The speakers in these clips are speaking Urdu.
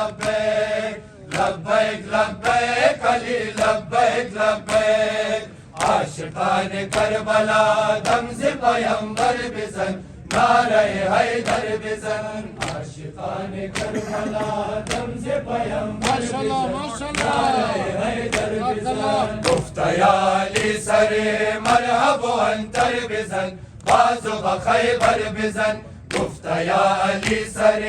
لبیک لبیک لبیک علی لبیک لبیک عاشقان کربلا دم ز پیمبر بزن نعرہ حیدر بزن عاشقان کربلا دم ز پیمبر بزن نعرہ حیدر بزن گفت یا علی سر مرحب و انتر بزن بازو بخیبر بزن گفت یا علی سر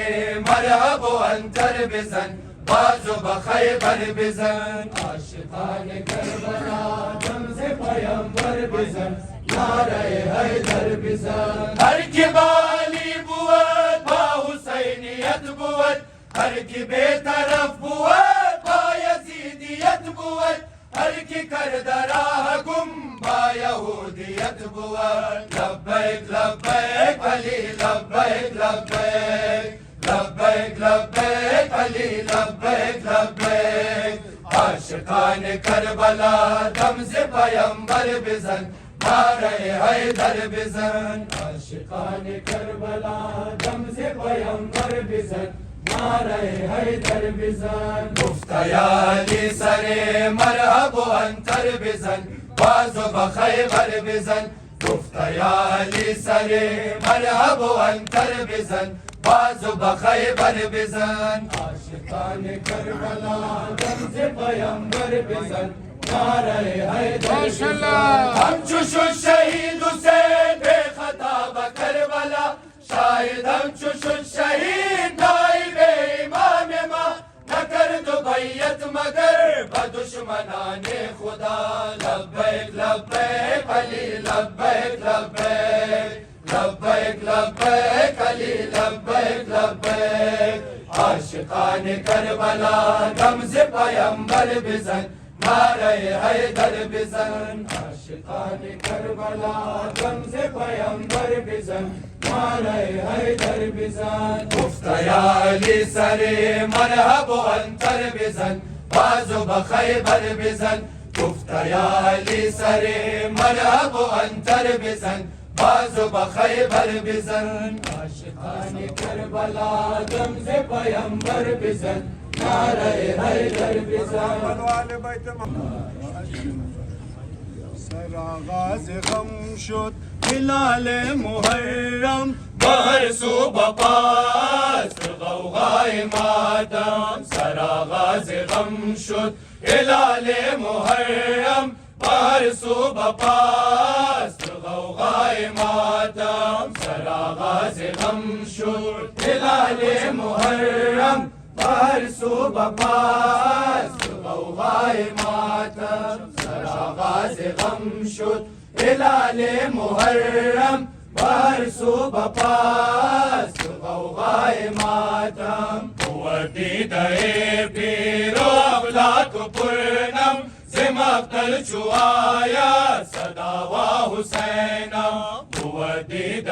مرحب و انتر بزن بازو بخیبر بزن عاشقان کربلا دم ز پیمبر بزن نعرہ حیدر بزن ہر کی بالی بود با حسینیت بود ہر کی بے طرف بود با یزیدیت بود ہر کی کرد راہ گم با یہودیت بود لبیک لبیک علی لبیک لبیک لبیک لبیک علی لبیک لبیک عاشقان کربلا دم ز پیمبر بزن نعرہ حیدر بزن عاشقان کربلا دم ز پیمبر بزن نعرہ حیدر بزن گفت یا علی سر مرحب و انتر بزن بازو بخیبر بزن گفت یا علی سر مرحب و انتر بزن بازو بخیبر بزن عاشقان کربلا دم ز پیمبر بزن نعرہ حیدر بزن ہم چو شہید حسین بے خطا بکربلا شاہد ہم چو شہید نائب امام ما نہ کر دو بیعت مگر بدشمنان خدا لبیک لبیک علی لبیک لبیک لبیک لبیک علی لبیک لبیک عاشقان کربلا دم ز پیمبر بزن نعرہ حیدر بزن عاشقان کربلا دم ز پیمبر بزن نعرہ حیدر بزن گفت یا علی سر مرحب و انتر بزن بازو بخیبر بزن گفت یا علی سر مرحب و انتر بزن بازو بخیبر بزن عاشقان کربلا دم ز پیمبر بزن نعرہ حیدر بزن سرآغاز غم شد ہلال محرم بہر صوبہ پاس غوغائے ماتم سرآغاز غم شد ہلال محرم بہر صوبہ پاس غوغائے ماتم سرآغاز غم شد ہلال محرم بہر صوبہ پاس غوغائے ماتم سرآغاز غم شد ہلال محرم بہر صوبہ پاس غوغائے ماتم دید پیر و افلاک پرنم ز مقتل چوایا صدا و حسینم دید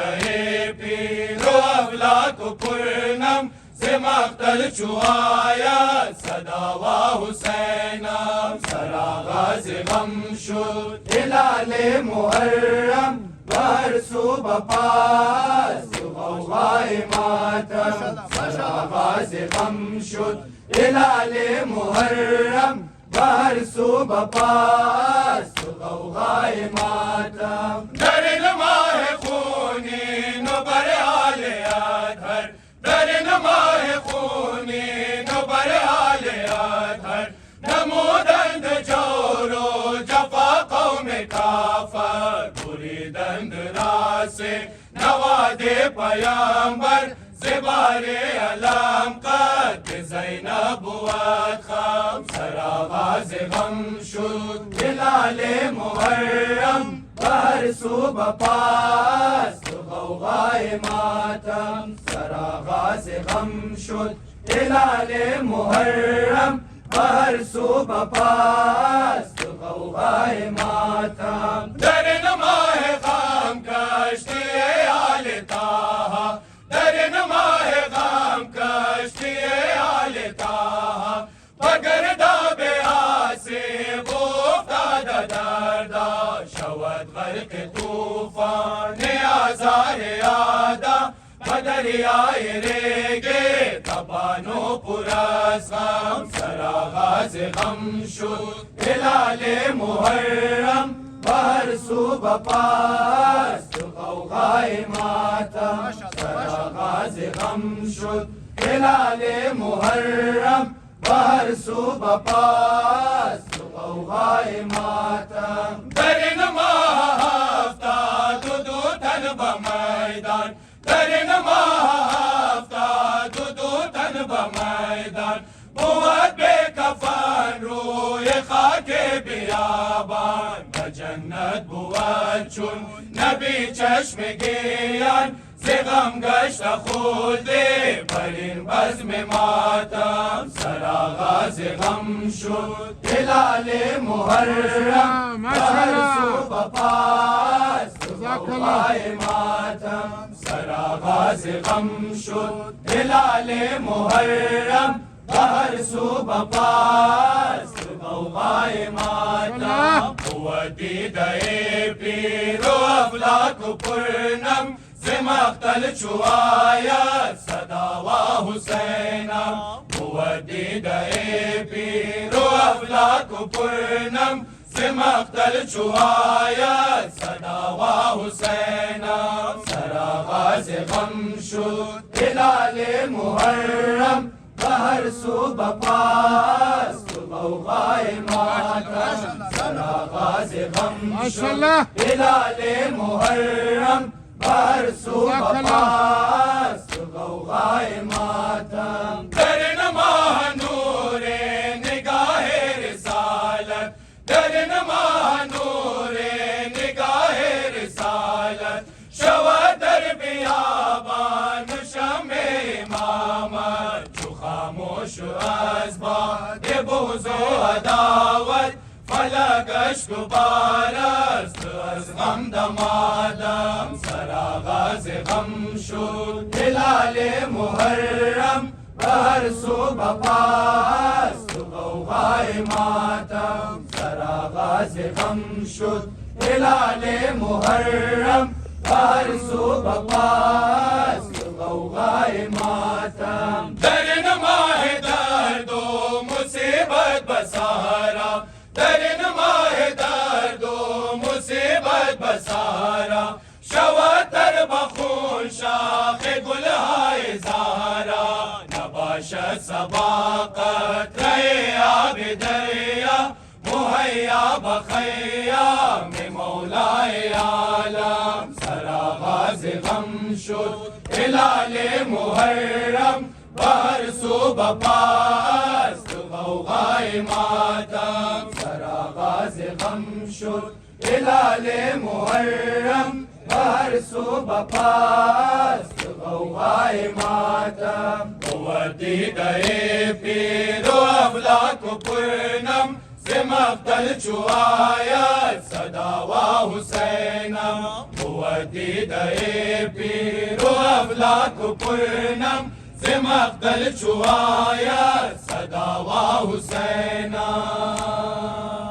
پیر و افلاک پرنم ز مقتل چوایا صدا و حسینم سرآغاز غم شد ہلال محرم بہر صوبہ پاس غوغائے ماتم سرآغاز غم شد ہلال محرم بہر صوبہ پاس غوغائے ماتم در ماہ خونین و بر آل ادھر در ماہ خونین و بر آل ادھر نمودند جور و جفا قوم کافر بریدند راس نواد پیامبر زبار علم قد زینب بود خم سرآغاز غم شد ہلال محرم بہر صوبہ پاس غوغائے ماتم سرآغاز غم شد ہلال محرم بہر صوبہ پاس غوغائے ماتم در ماہ غم کشتی آل طٰہٰ در ماہ غم کشتی آل طٰہٰ بگرداب آصف افتاد دردا شود غرق طوفان آزار آدا دریائے ریگے تبانو پر از غم سرآغاز غم شد ہلال محرم بہر سو بپاست غوغائے ماتم سرآغاز غم شد ہلال محرم بہر سو بپاست غوغائے ماتم درن ماہ ہفتاد دو تن بمیدان درن ماہ ہفتاد دو تن بمیدان بود بے کفن روی خاک بیابان بجنت بود چون نبی چشم گیان زغم گشت خود برین بزم ماتم سرآغاز غم شد ہلال محرم بہر سو بپاست غوغائے ماتم سرآغاز غم شد ہلال محرم بہر سو بپاست غوغائے ماتم قوتی دئے پیرو افلاک پرنم مقتل چوایت صدا و حسینا قوتی دئے پیرو افلاک پرنم مقتل چوایت صدا و حسینا سرآغاز غم شد ہلال محرم بہر سو بپاست غوغائے ماتم سرآغاز غم شد ہلال محرم بہر سو بپاست غوغائے ماتم درن ماہ نور نگاہ رسالت درن ماہ نور نگاہ رسالت شود در بیابان شمع امامت جو خاموش از باد بغض و عداوت فلکش گبار است از غم دمادم سرآغاز غم شد ہلال محرم بہر سو بپاست غوغائے ماتم سرآغاز غم شد ہلال محرم بہر سو بپاست غوغائے ماتم درن ماہ درد و مصیبت بسارا درن ماہ درد و مصیبت بسارا شود در بخون شاخ گلہائے زہرا نباشد صباقت رہے آب دریا مہیا بخیام مولائے عالم سرآغاز غم شد ہلال محرم بہر سو بپاست غوغائے ماتم سرآغاز غم شد ہلال محرم بہر سو بپاست غوغائے ماتم قوتی دئے پیرو افلاک پرنم مقتل چوایت صدا و حسینا قوتی دئے پیرو افلاک پرنم مقتل چوایت صدا و حسینا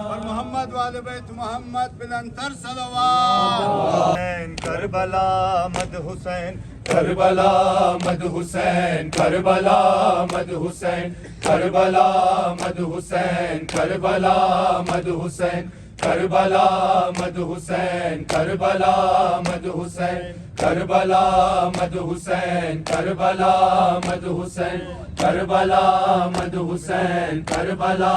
اور محمد والے بیت محمد بلندتر صلوات کربلا مد حسین کربلا مد حسین کربلا مد حسین کربلا مد حسین کربلا مد حسین کربلا مد حسین کربلا مد حسین کربلا مد حسین کربلا مد حسین کربلا مد حسین کربلا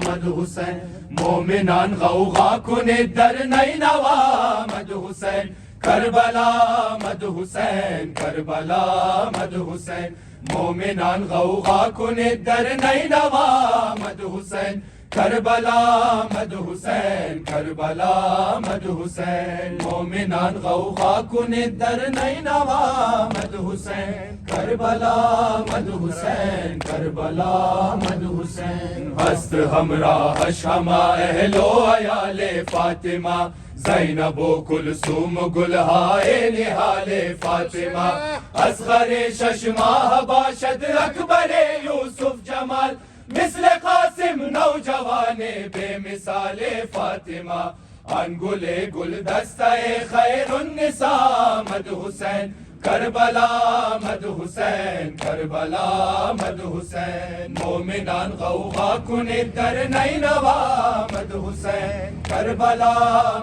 مد حسین مومنان غوغا کنید در نینوا مد حسین کربلا مد حسین کربلا مد حسین مومنان غوغا کنید در نینوا مد حسین کربلا مد حسین کربلا مد حسین مومنان غوغا کنید در نینوا مد حسین کربلا مد حسین کربلا مد حسین ہست ہمراہش ہما اہل و عیال فاطمہ زینب و کلثوم گلہائے نہال فاطمہ اصغر شش ماہ باشد اکبر یوسف جمال مثل قاسم نوجوان بے مثال فاطمہ انگل گل دستہ خیر النساء مد حسین کربلا مد حسین کربلا مد حسین مومنان غوغا کنید در نینوا مد حسین کربلا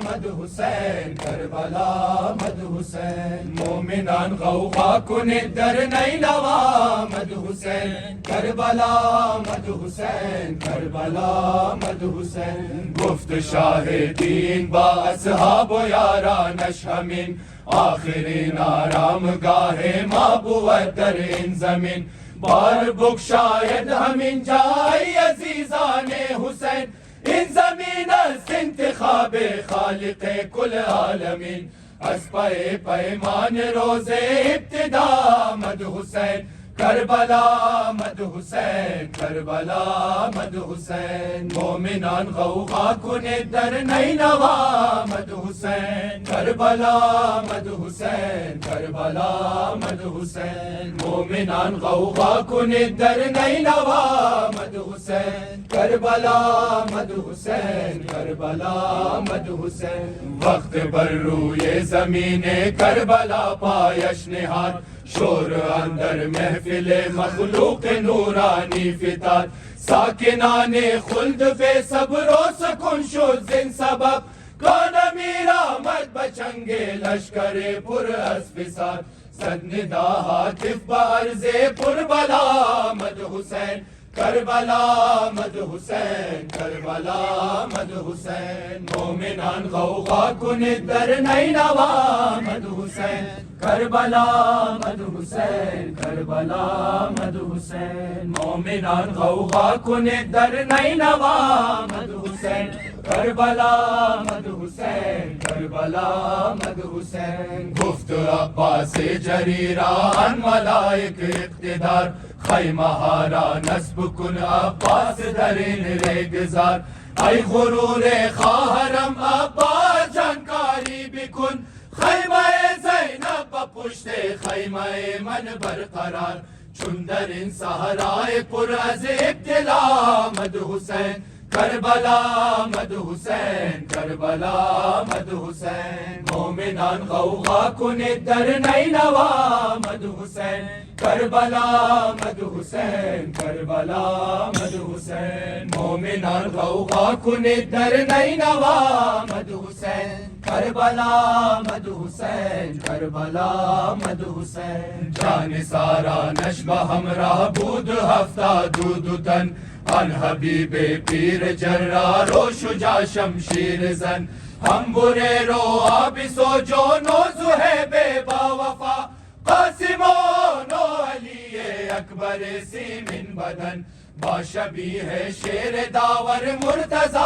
مد حسین کربلا مد حسین مومنان غوغا کنید در نینوا مد حسین کربلا مد حسین کربلا مد حسین گفت شاہ دین با اصحاب و یارانش همین آخرین آرامگاہ ما بود در این زمین بار بگشاید همین جای عزیزان حسین این زمین است انتخاب خالق کل عالمین از پای پیمان روز ابتدا مد حسین کربلا مد حسین کربلا مد حسین مومنان غوغا کنید در نینوا مد حسین کربلا مد حسین کربلا مد حسین مومنان غوغا کنید در نینوا مد حسین کربلا مد حسین کربلا مد حسین وقت بر روی زمین کربلا پایش نهاد شور اندر محفل مخلوق نورانی فتاد ساکنان خلد به صبر و سکون شد زین سبب کان امیر آمد بچنگ لشکر پر از فساد صد ندا هاتف بارز پر بلا مد حسین کربلا مد حسین کربلا مد حسین مومنان غوغا کنید در نینوا مد حسین کربلا مد حسین کربلا مد حسین مومنان غوغا کنید در نینوا مد حسین کربلا مد حسین کربلا مد حسین گفت عباس جریران ملائک اقتدار خیمه ها را نصب کن عباس در این ریگزار ای غرور خواهرم عباس جانکاری بکن خیمه زینب پشت خیمه من برقرار چون در این صحرای پر از ابتلا مد حسین کربلا مد حسین کربلا مد حسین مومنان غوغا کنید در نینوا مد حسین کربلا مد حسین کربلا مد حسین مومنان غوغا کنید در نینوا مد حسین کربلا مد حسین کربلا مد حسین جان سارانش به همراه بود 72 تن آن حبیب پیر جرار و شجاع شمشیر زن هم بره رو آبی سو جون و زهب با وفا قاسمون و علی اکبر سیمین بدن با شبیه شیر داور مرتضی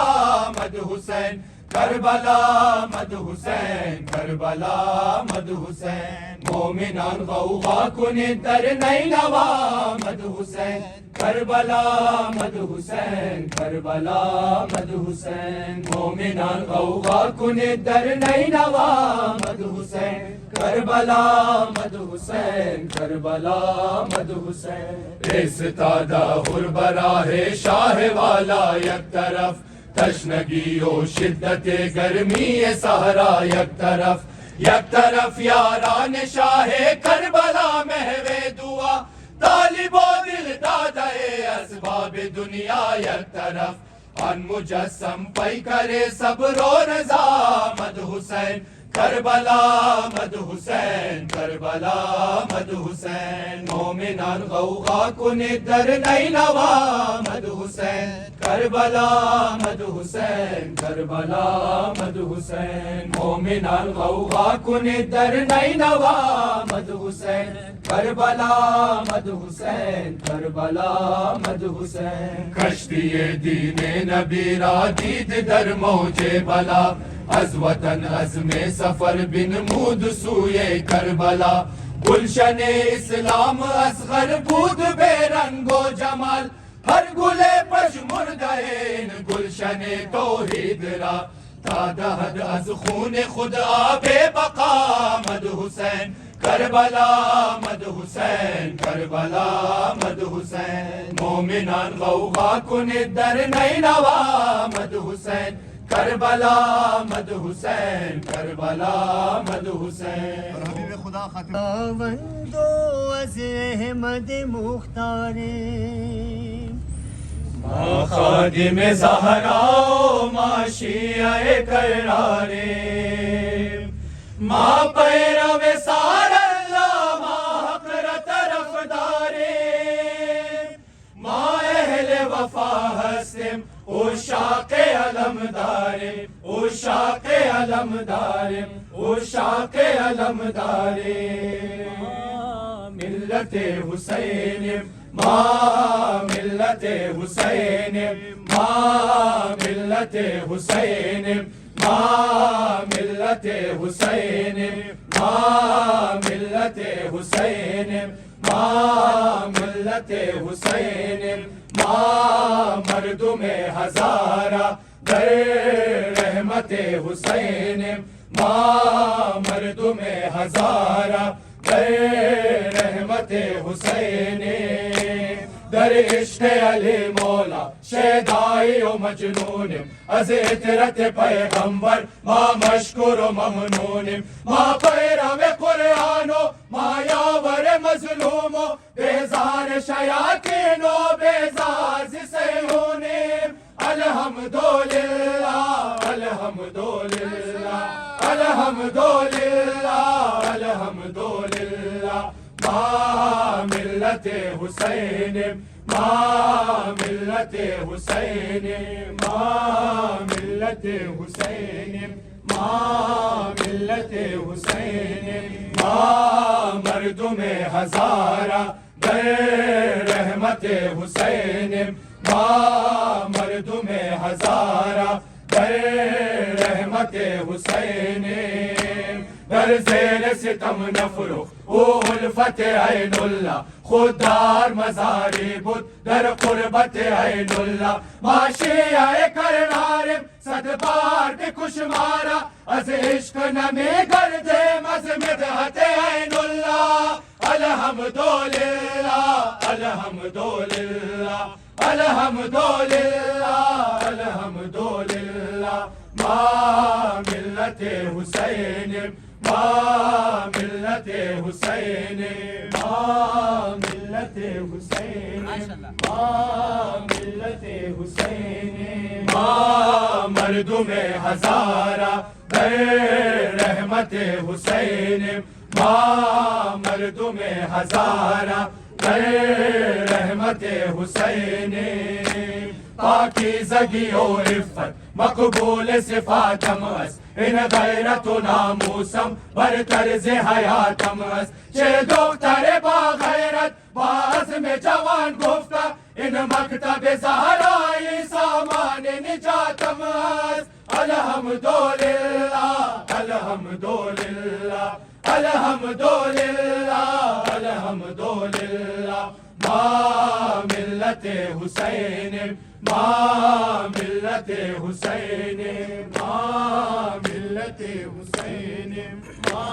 مد حسین کربلا مد حسین کربلا مد حسین مومنان غوغا کنید در نینوا مد حسین کربلا مد حسین کربلا مد حسین مومنان غوغا کنید در نینوا مد حسین کربلا مد حسین کربلا مد حسین ایستاده هر براه شاه والا یک طرف تشنگی و شدت گرمی صحرا یک طرف یاران شاہ کربلا محو دعا طالب و دل داده اسباب دنیا یک طرف آن مجسم پیکر صبر و رضا مد حسین کربلا مد حسین کربلا مد حسین مومنان غوغا کنید در نینوا مد حسین کربلا مد حسین کربلا مد حسین مومنان غوغا کنید در نینوا مد حسین کربلا مد حسین کربلا مد حسین کشتی دین نبی را دید در موج بلا از وطن عزم سفر بنمود سوی کربلا گلشن اسلام اصغر بود بے رنگ و جمال ہر گل پژمرده این گلشن توحید را تا دهد از خون خود آب بقا مد حسین کربلا مد حسین کربلا مد حسین مومنان غوغا کنید در نینوا مد حسین کربلا مد حسین کربلا مد حسین. اور حبیب خدا خاتم خداوندو از احمد مختار ما خادم زہرا ما شیعہ کرار ما پیرو سار اللہ ما حق طرفدار ما اہل وفا ہستم عشاق علمدار عشاق علمدار عشاق علمدار ملت حسین ما ملت حسین ما ملت حسین ما ملت حسین ما ملت حسین ما ملت حسین ما مردم ہزارہ در رحمت حسین ما مردم ہزارہ در رحمت حسین در عشق علی مولا شیدائی و مجنون از اطرت پیغمبر ما مشکور و ممنون ما پیرو قرآن و ما یاور مظلوم و بیزار شیاطین و بیزار سیون الحمدللہ الحمدللہ الحمدللہ الحمدللہ ما ملت حسین ما ملت حسین ما ملت حسین ما ملت حسین ما مردم ہزارہ در رحمت حسین ما مردم ہزارہ در رحمت حسین در زیر ستم نفرخ او الفت عین اللہ خوددار مزاری بود در قربت عین اللہ ما شیعہ کرنارم صد بار بکش مارا از عشق نمی گردیم از مدحت عین اللہ الحمدللہ الحمدللہ الحمدللہ الحمدللہ ما ملت حسین ما ملت حسین ما ملت حسین ما ملت حسین ما مردم ہزارہ در رحمت حسین ما مردم ہزارہ در رحمت حسین پاکیزگی و عفت مقبول صفاتم است این غیرت و ناموسم بر طرز حیاتم است چه دختر با غیرت با عزم جوان گفته این مکتب زهرای سامان نجاتم است الحمدللہ الحمدللہ الحمدللہ الحمدللہ ما ملت حسین ما ملت حسین ما ملت حسین ما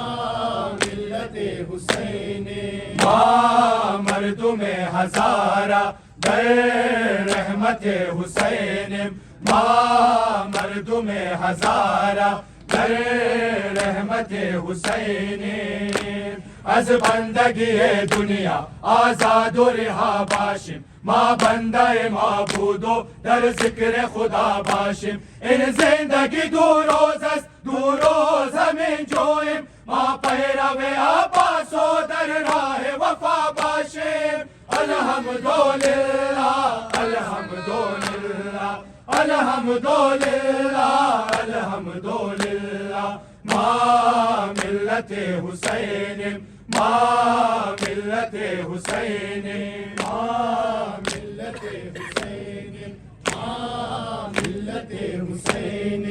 ملت حسین ما مردم ہزارہ در رحمت حسین ما مردم ہزارہ در رحمت حسین از بندگی دنیا آزاد و رہا باشیم ما بندہ معبود و در ذکر خدا باشیم این زندگی دو روز است دو روز همین جویم ما پیرو عباس و در راه وفا باشیم الحمدللہ الحمدللہ الحمدللہ الحمدللہ ما ملت حسین ما ملت حسین ما ملت حسین ما ملت حسین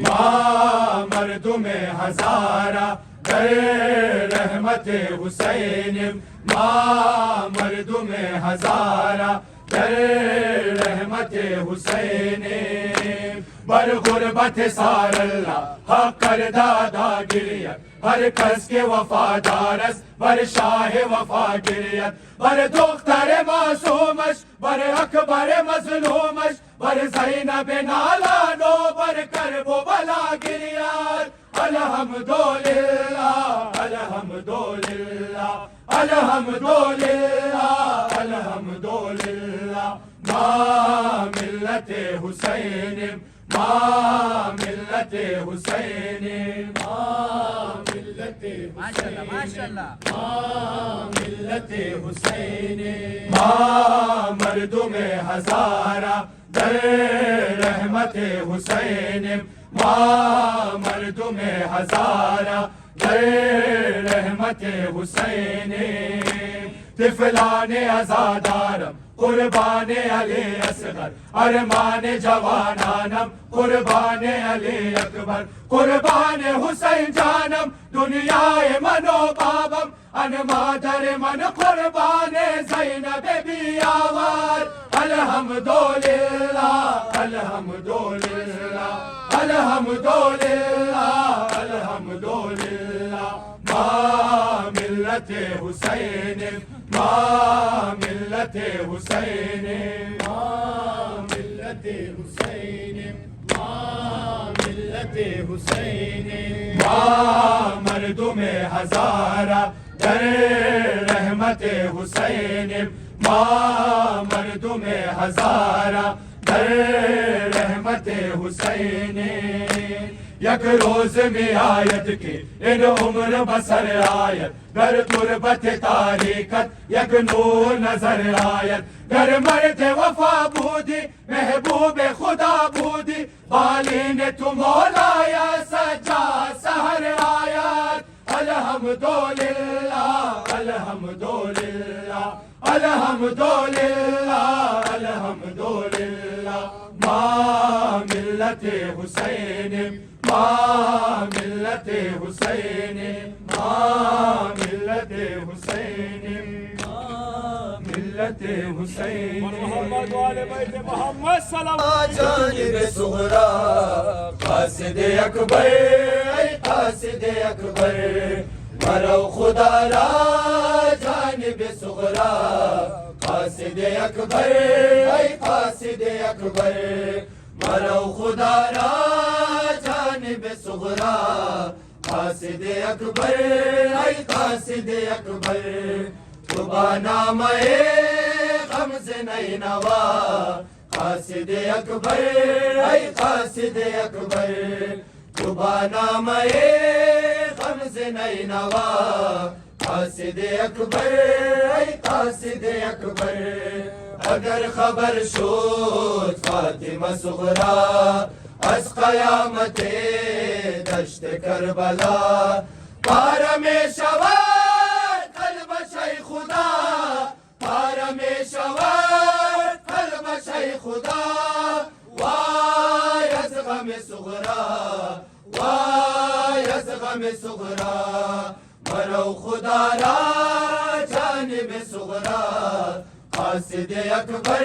ما مردم ہزارہ در رحمت حسین ما مردم ہزارہ در رحمت حسین بر غربت سار اللہ حق کر دادا گریت ہر کس کے وفادار است بر شاہ وفا گریت بر دختر معصومش بر اکبر مظلومش بر زینب نالانو بر کرب و بلا گریار الحمدللہ الحمدللہ الحمدللہ الحمدللہ ما ملت حسین ما ملت حسین ما ملت حسین ما ملت حسین ما مردم ہزارہ در رحمت حسین ما مردم ہزارہ در رحمت حسین طفلان ازادارم قربان علی اصغر ارمان جوانانم قربان علی اکبر قربان حسین جانم دنیای من و بابم ان مادر من قربان زینب بیاور الحمدللہ الحمدللہ الحمدللہ الحمدللہ ما ملت حسین ما ملت حسین ما ملت حسین ما ملت حسین ما مردم ہزارہ در رحمت حسین ما مردم ہزارہ در رحمت حسین یک روز میں آیت کی ان عمر بسر آیت گر تربت تاریکت یک نور نظر آیت گر مرد وفا بودی محبوب خدا بودی بالین تو مولایا سجا سہر آیت الحمدللہ الحمدللہ الحمدللہ الحمدللہ ما ملت حسین ما ملت حسین ما ملت حسین ما ملت حسین محمد والے بیت محمد سلام جانب صغرا قاصد اکبر ای قاصد اکبر مرو خدا را جانب صغرا قاصد اکبر ای قاصد اکبر مرو خدا را جانب صغرا قاصد اکبر ای قاصد اکبر تو با نام غمز نینوا قاصد اکبر ای قاصد اکبر تو با نام غمز نینوا قاصد اکبر ای قاصد اکبر اگر خبر شد فاطمہ صغرا از قیامت دشت کربلا پارا میں شود قلب شیخ خدا پارا میں شود قلب شیخ خدا وای از غم صغرا وای از غم صغرا مرو خدا را جانب صغرا قاصد اکبر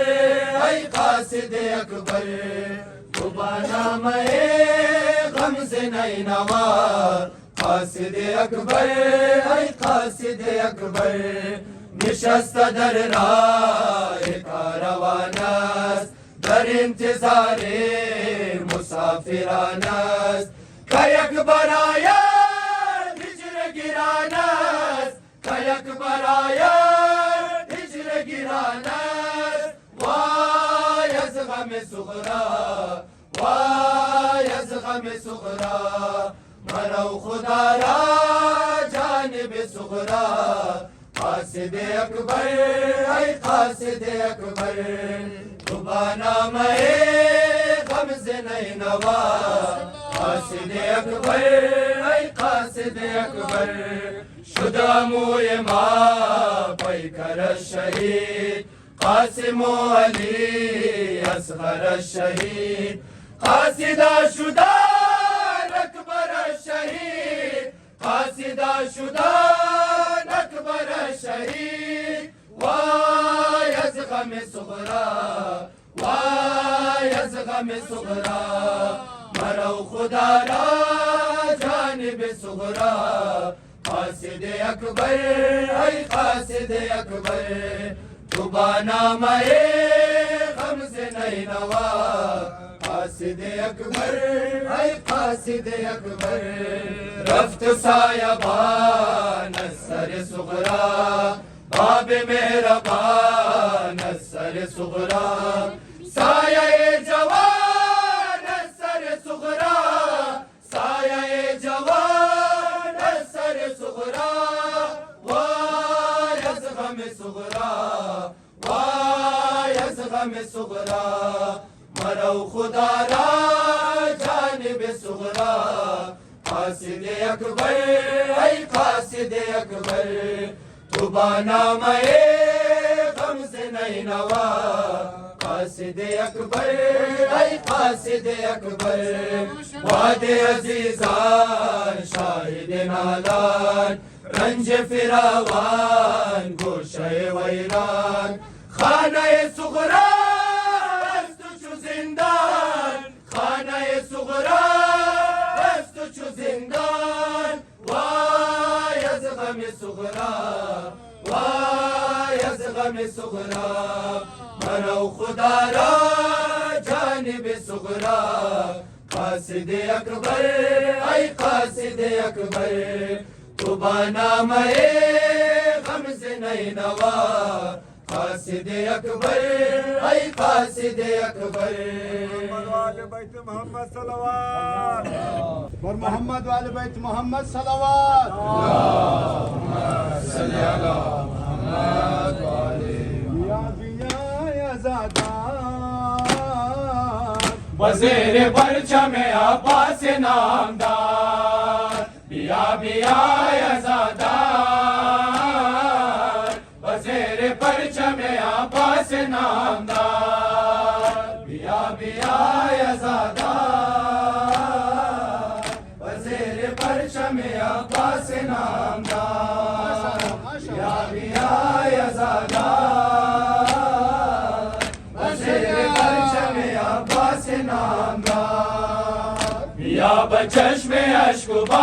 ای قاصد اکبر تو با نام غمز نینوا قاصد اکبر ای قاصد اکبر نشست در راه کاروان است در انتظار مسافران است که یک برایت هجر گران است که یک برایت هجر گران است وای از غم صغرا وای از غم صغرا مرو خدا را جانب صغرا قاصد اکبر ای قاصد اکبر تو با نام غمز نینوا قاصد اکبر ای قاصد اکبر شد موی ما پیکر الشهید قاسم و علی اصغر الشهید قاصدا شدن اکبر الشهید قاصدا شدن اکبر الشهید وای از غم صغرا وای از غم صغرا مرو خدا را جانب صغرا قاصد اکبر ای قاصد اکبر تو با نام غمز نینوا قاصد اکبر ای قاصد اکبر رفت سایبان سر صغرا باب مہربان سر صغرا سایہ جوان سر صغرا سایہ جوان سر صغرا وای از غم صغرا وای از غم صغرا مرو خدا را جانب صغرا قاصد اکبر ای قاصد اکبر تو با نامہ غمز نینوا قاصد اکبر ای قاصد اکبر وعد عزیزان شاہد نالان رنج فراوان گوشہ ویران خانہ صغرا است چو زندان خانہ صغرا است چو زندان وای از غم صغرا وای از غم صغرا مرو خدا را جانب صغرا قاصد اکبر ای قاصد اکبر تو با نامہ غمز نینوا قاصد اکبر ای قاصد اکبر بیت محمد صلوات بر محمد وآل بیت محمد صلوات صلی علی محمد یا بیا زادان وزیر پرچم عباس نامدار بیا بیا یزادار وزیر پرچم عباس نامدار بیا بیا یزادار وزیر پرچم عباس نامدار بیا بیا یزادار وزیر پرچم عباس نامدار بیا بچشم اشکبار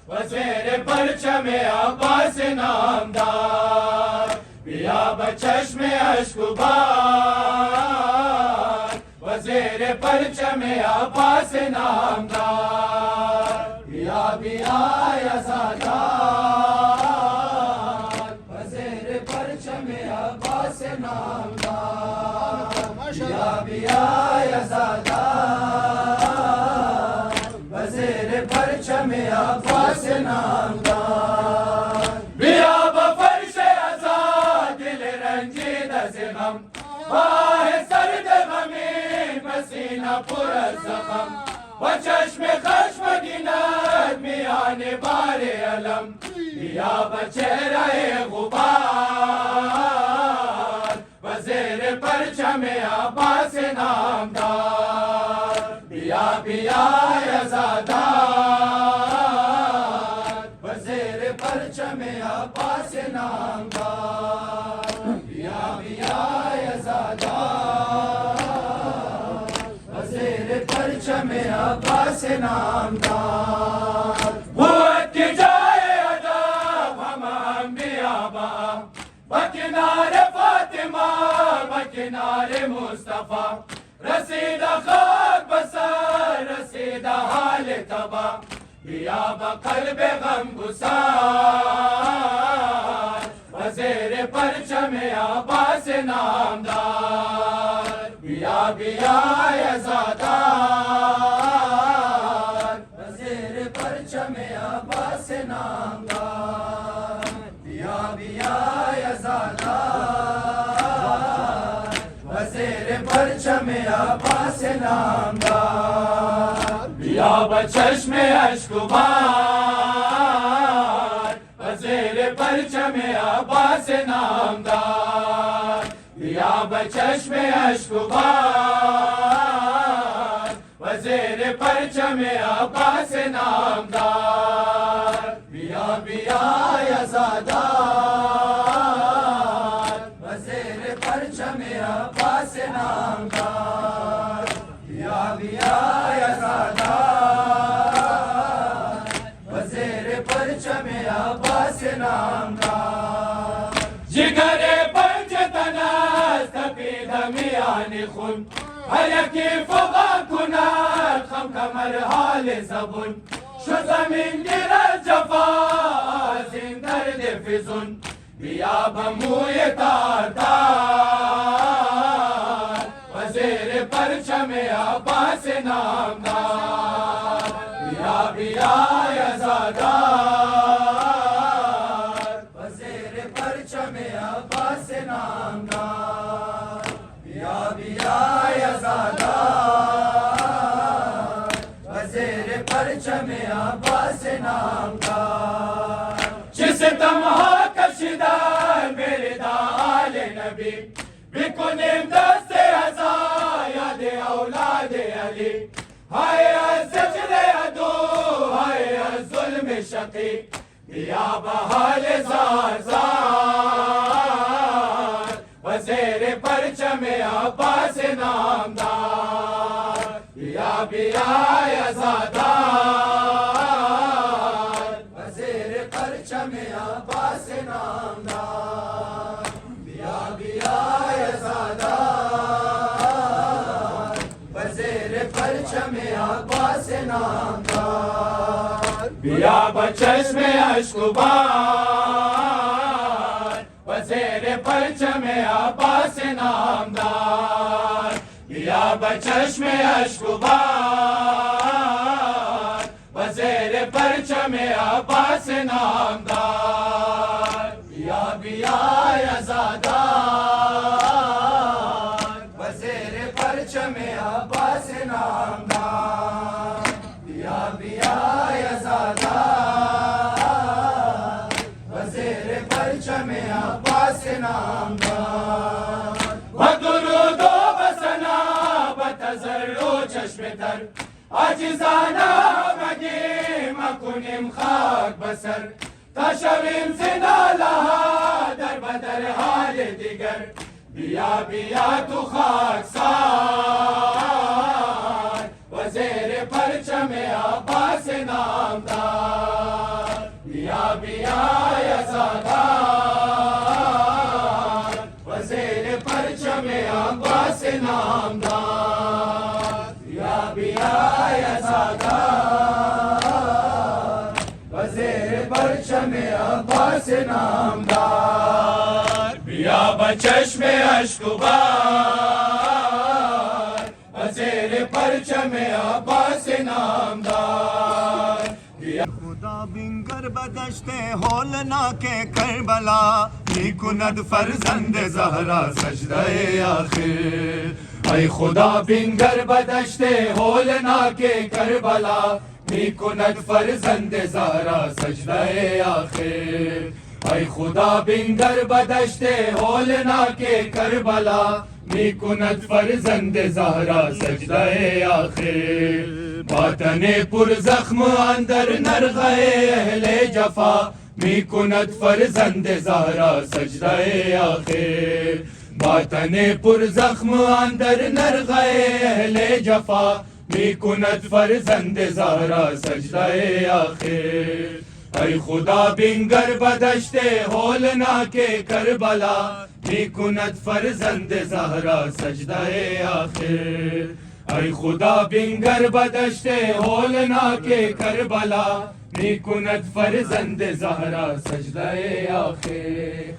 وزیر پرچم عباس نامدار بیا بچشم اشکبار وزیر پرچم عباس نامدار بیا بیا یزادار وزیر پرچم عباس نامدار بیا بیا یزادار وزیر پرچم عباس نامدار بیا بفرش ازاد دل رنجید از غم آه سرد غمین پسینہ پر از زخم و چشم خشم گیند میان بار علم بیا بچہرہ غبار وزیر پرچم عباس نامدار بیا بیا یزادار وزیر پرچم عباس نامدار بیا بیا یزادار وزیر پرچم عباس نامدار قوت کی جائے ادب ہم انبیاء با بکنار فاطمہ بکنار مصطفیٰ رسیدہ خاک بسار رسیدہ حال تبا بیا بقلب غم گسار وزیر پرچم عباس نامدار بیا بیا یزادار وزیر پرچم عباس نامدار بیا بیا یزادار وزیر پرچم عباس نامدار بیا بچشم اشکبار وزیر پرچم عباس نامدار بیا بچشم اشکبار وزیر پرچم عباس نامدار بیا بیا یزادار وزیر پرچم عباس نامدار بیا بیا یزادار وزیر پرچم عباس نامدار جگر پنج تناز تپی جان خون هر یکی فغا کند خم کمر حال زبون شو زمین گیرد جفا از این درد فزون بیا بموی تار تار وزیر پرچم عباس نامدار بیا بیا یزادار وزیر پرچم عباس نامدار بیا بیا یزادار وزیر پرچم عباس نامدار جس تمہا کشیدہ میرے دال نبی بکنیم دست عزا یاد اولاد علی ہائے الزجر عدو ہائے الظلم شقی بیا بحال زار زار وزیر پرچم عباس نامدار بیا بیا یزادار وزیر پرچم عباس نامدار بیا بیا یزادار وزیر پرچم عباس نامدار بیا بچشم اشکبار وزیر پرچم عباس نامدار بیا بچشم اشکبار وزیر پرچم عباس نامدار بیا بیا یزادار وزیر پرچم عباس نامدار بیا بیا یزادار وزیر پرچم عباس نامدار بدرود و بسنا بتضرع چشم تر عاجزانه مگیم کنیم خاک بسر تا شویم زنده لها در بدر حال دیگر بیا بیا تو خاک سار وزیر پرچم عباس نامدار بیا بیا یزادار وزیر پرچم عباس نامدار بیا بیا یزادار وزیر پرچم عباس نامدار بیا بچشم اشکبار وزیر پرچم عباس نامدار خدا بنگر بدشت ہولناک کربلا می کند فرزند زہرا سجدہ آخر ای خدا بنگر بدشت ہولناک کربلا می کند فرزند زہرا سجدہ آخر ای خدا بنگر بدشت ہولناک کربلا می کند فرزند زہرا سجدہ آخر باطن پر زخم اندر نرغہ اہل جفا می کند فرزند زہرا سجدہ آخر باطن پر زخم اندر نرغہ اہل جفا می کند فرزند زہرا سجدہ آخر ای خدا بنگر بدشت ہولناک کربلا می کند فرزند زہرا سجدہ آخر ای خدا بنگر بدشت ہولناک کربلا می کند فرزند زہرا سجدہ آخر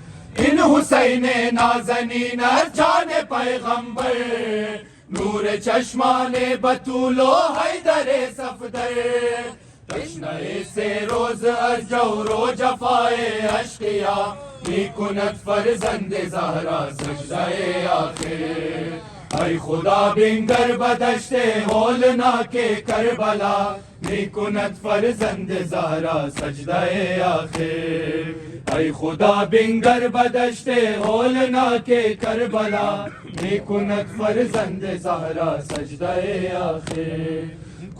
ان حسین نازنین جان پیغمبر نور چشمان بطول و حیدر صفدر تشنه سے روز از جور و جفای اشقیا می کند فرزند زہرا سجدہ آخر ای خدا بنگر بدشت ہولناک کربلا می کند فرزند زہرا سجدہ آخر ای خدا بنگر بدشت ہولناک کربلا می کند فرزند زہرا سجدہ آخر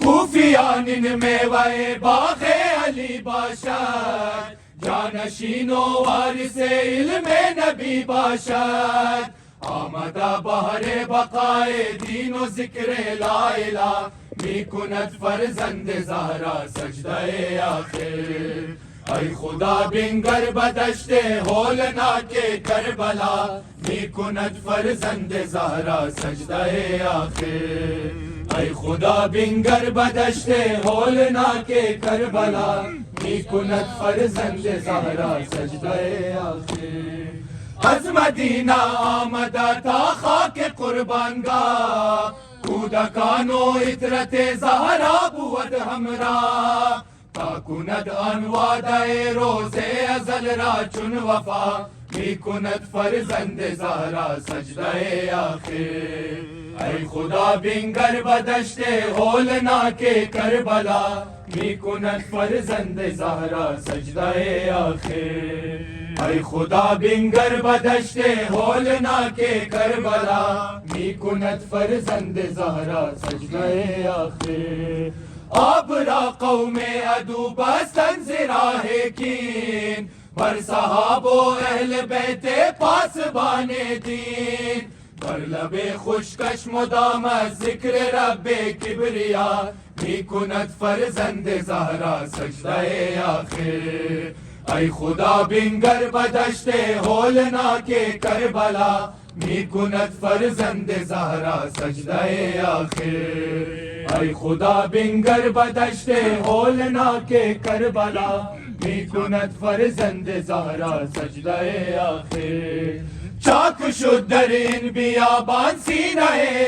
کوفیان میوہ باغ علی باشد جانشین و وارث علم نبی باشد آمدہ بہر بقائے دین و ذکر لا الہ می کند فرزند زہرا سجدہ آخر ای خدا بنگر بدشت هولناک کربلا می کند فرزند زهرا سجده آخر ای خدا بنگر بدشت هولناک کربلا می کند فرزند زهرا سجده آخر از مدینه آمده تا خاک قربانگاه کودکان و عطرت زهرا بود همراه تا کند آن وعده روز ازل را چون وفا می کند فرزند زهرا سجده آخر ای خدا بنگر بدشت هولناک کربلا می کند فرزند زهرا سجده آخر ای خدا بنگر بدشت هولناک کربلا می کند فرزند زهرا سجده آخر آب را قوم عدو بستن ز راه کین بر صحاب و اهل بیت پاسبان دین بر لب خشکش مدام از ذکر رب کبریا می کند فرزند زهرا سجده آخر ای خدا بنگر بدشت هولناک کربلا می کند فرزند زهرا سجده آخر ای خدا بنگر بدشت هولناک کربلا می کند فرزند زهرا سجده آخر چاک شد در این بیابان سینه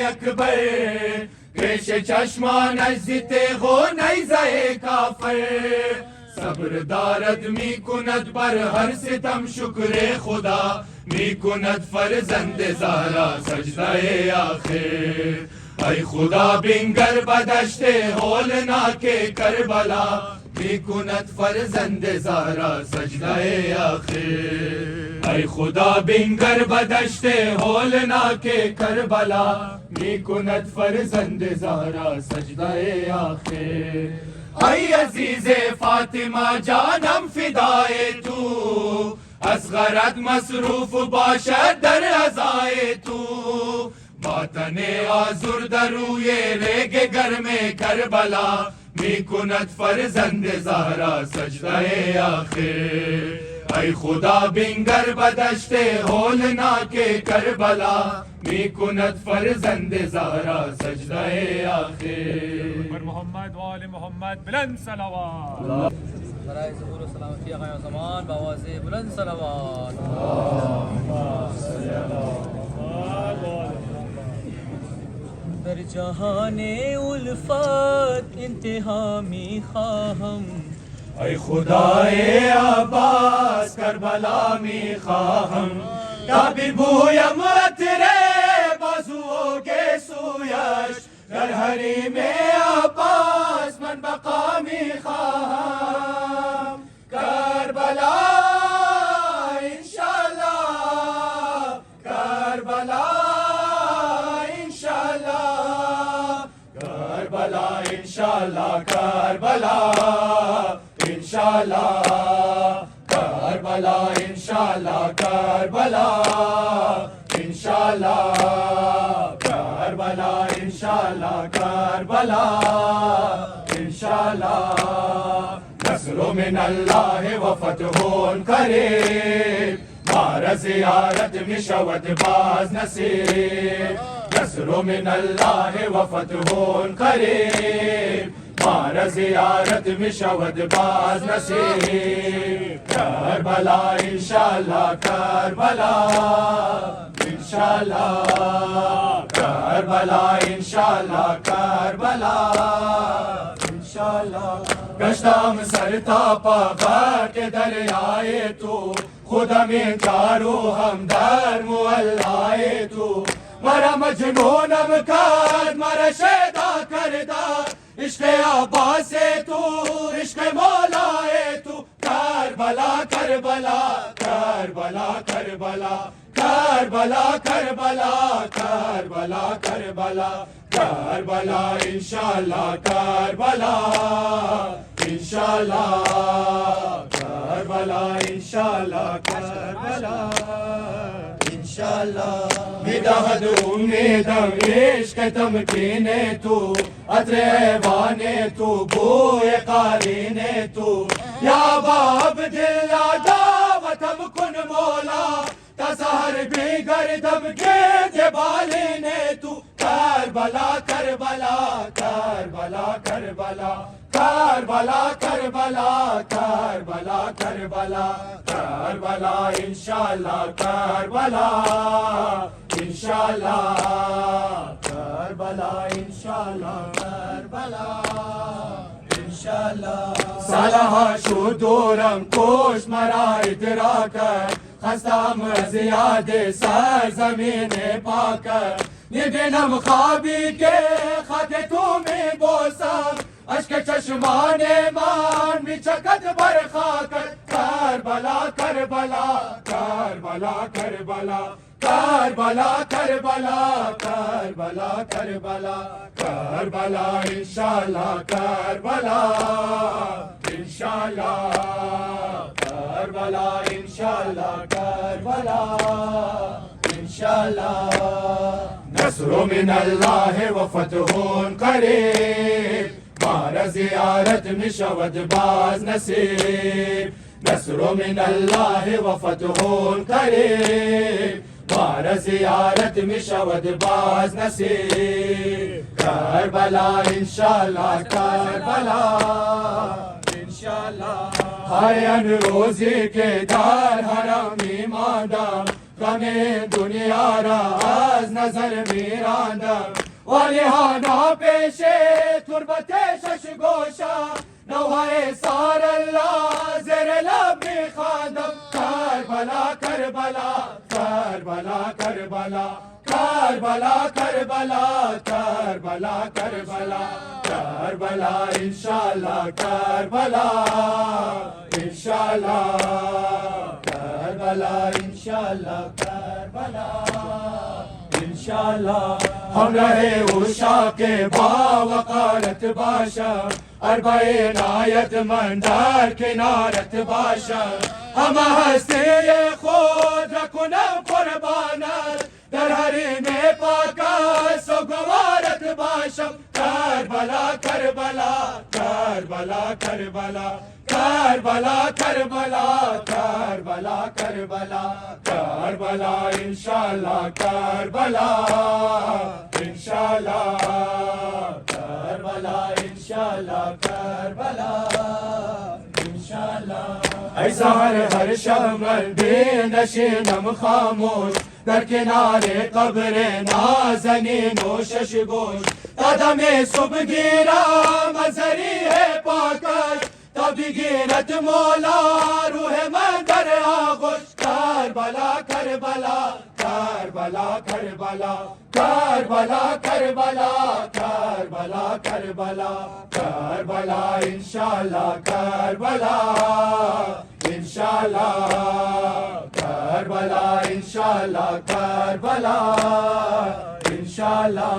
اکبر پیش چشمانش ز تیغ و نیزه کافر صبر دارد می کند بر هر ستم شکر خدا می کند فرزند زهرا سجده آخر ای خدا بنگر بدشت هولناک کربلا می کند فرزند زهرا سجده آخر ای خدا بنگر بدشت هولناک کربلا می کند فرزند زهرا سجده آخر ای عزیز فاطمه جانم فدای تو اصغرت مصروف باشد در عزای تو باطن آزر در روی ریگ گرم کربلا می کند فرزند زهرا سجده آخر ای خدا بنگر بدشت هولناک کربلا می کند فرزند زهرا سجده آخر بر محمد و آل محمد بلند صلوات برای ظهور و سلامتی آقای زمان با آواز بلند صلوات در جهان الفت انتها می خواهم ای خدای عباس کربلا می خواهم تا ببویم عطر بازو و گیسویش در حریم عباس من بقا می خواهم کربلا انشالله کربلا انشالله کربلا انشالله کربلا انشالله کربلا انشالله کربلا انشالله کربلا انشالله کربلا انشالله نصر من الله و فتح قریب مار زیارت می شود باز نصیب نصر من الله و فتح قریب مار زیارت می شود باز نصیب کربلا انشالله کربلا انشالله کربلا انشالله کربلا انشالله گشتم سر تا پا غرق دریای تو خودم انکار و هم در مولای تو مرا مجنونم کرد مرا شیدا کردار عشق عباس تو عشق مولای تو کربلا کربلا کربلا کربلا کربلا کربلا کربلا کربلا کربلا انشالله کربلا انشالله کربلا انشالله کربلا انشالله میدهد امیدم عشق تمکین تو عطر ایوان تو بوی قارین تو یا باب دل دعوتم کن مولا تظہر بھی گردم کے جبالی نے تو کربلا کربلا کربلا کربلا کربلا کربلا کربلا کربلا کربلا انشاءاللہ کربلا انشاءاللہ کربلا انشاءاللہ کربلا صلاح شو دورم کوش مرا ادرا کر خستم از یاد سرزمین پاکر میبینم خوابی که خاک تو میبوسم اشک چشمان من میچکد بر خاکت کربلا کربلا کربلا کربلا کربلا کربلا کربلا کربلا کربلا انشاءاللہ کربلا انشاءاللہ کربلا انشاءاللہ کربلا انشاءاللہ نصر من اللہ و فتح قریب مارا زیارت می شود باز نصیب نصر من اللہ و فتح قریب مارا زیارت می شود باز نصیب کربلا انشاءاللہ کربلا انشاءاللہ ہائن روزی کے دار حرمی ماندم غم دنیا را از نظر میراندم والیهانا پیش تربت شش گوشا نوای سار اللہ زیر لب میخواندم کربلا کربلا کربلا کربلا کربلا کربلا کربلا کربلا کربلا انشاءاللہ کربلا انشاءاللہ کربلا انشاءاللہ کربلا انشاءاللہ ہم رہے عشاق باوقارت باشا اربعین آیت مندر کنارت باشا ہم ہستی خود رکنم قربانت در حریم پاکت سوگوارت باشم کربلا کربلا کربلا کربلا کربلا کربلا کربلا کربلا کربلا انشاءاللہ کربلا انشاءاللہ کربلا انشاءاللہ کربلا انشاءاللہ ای زہر ہر شمل بے نشینم خاموش در کنار قبر نازنین و ششگوش قدم صبح گیرم از ریح پاکش تا بگیرد مولا روح من در آغوش کربلا کربلا کربلا کربلا کربلا کربلا کربلا کربلا کربلا انشاءاللہ کربلا انشاءاللہ کربلا انشاءاللہ کربلا انشاءاللہ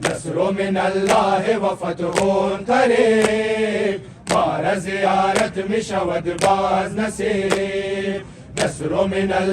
نصر من اللہ و فتح قریب مارا زیارت می شود باز نصیب نصر من اللہ